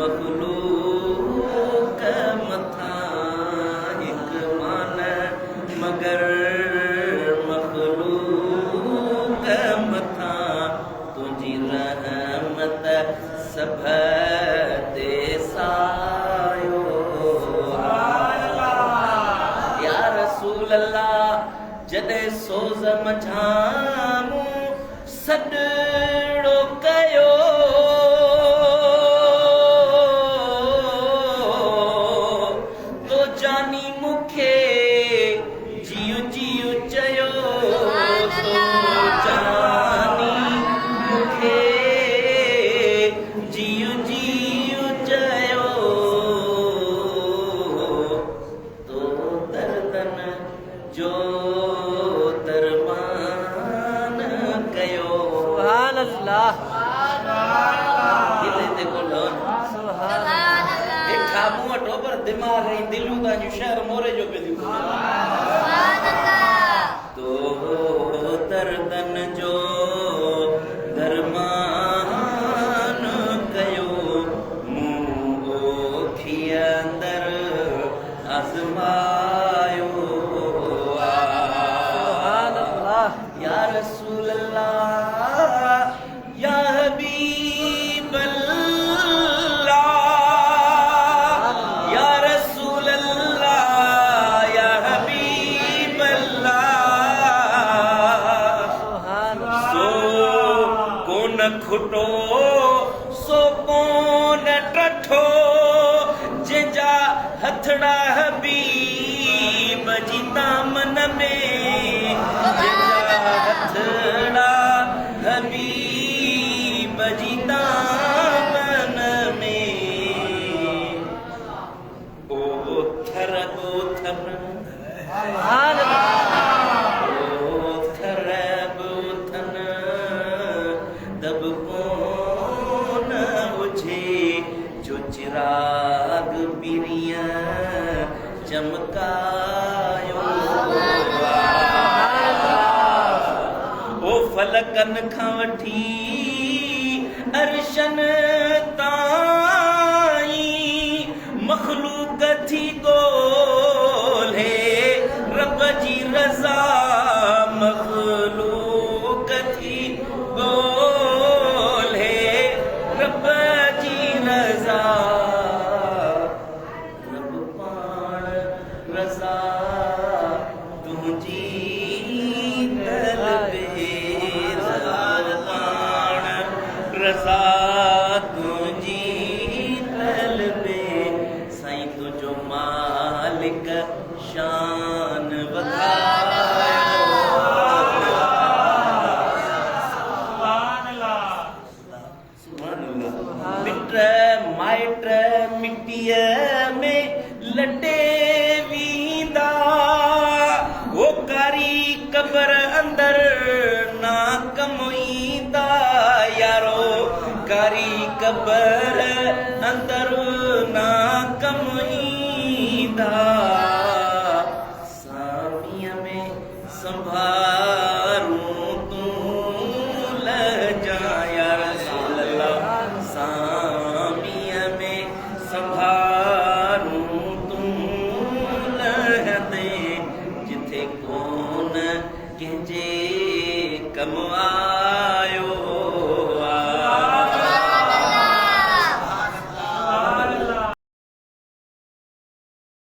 मखलूक मथा एक मान मगर मखलूक मथा तुझी रहमत सब ते सायो या रसूल अल्लाह जदे सोज़ मझामू सॾड़ो कयो तो जानी मुखे जियो जियो चयो तो जानी मुखे जियो जियो चयो तो दर्दन जो दरमान कयो सुभान अल्लाह दिल ते बोलो सुभान अल्लाह देखा मुंह टोपर दिमाग ऐं दिलूं दा जो शहर मोरे जो पे सुभान अल्लाह तो दर्दन जो दरमान कयो मुंह ओखी अंदर आज़मायो या रसूल अल्लाह या हबीब अल्लाह या रसूल अल्लाह या हबीब अल्लाह सो कोन खुटो सो कोन टठो जिंजा हथड़ा हबीब जी दामन में हथड़ा हबीब जी दामन में ओ थर बोथन ओ थर बोथन दब कोन उछे जो चिराग बिरिया चमकायो फलकन खां वठी अर्शन ताईं मखलूक थी ॻोल्हे रब जी रज़ा मखलूक थी ॻोल्हे रब जी रज़ा रब पाण रज़ा तुंहिंजी रज़ा तुझी तलबे साईं तुझो मालिक शान मिट माइट मिट्टीअ में लटे वींदा वो कारी कबर अंदर ना कम ईंदा यारो कारी कबर अंदर ना कम ईंदा सामीअ में संभारूं तूं लहजा या रसूल अल्लाह सामीअ में संभारूं तूं लहदे जिथे कोन कंहिंजे कम आ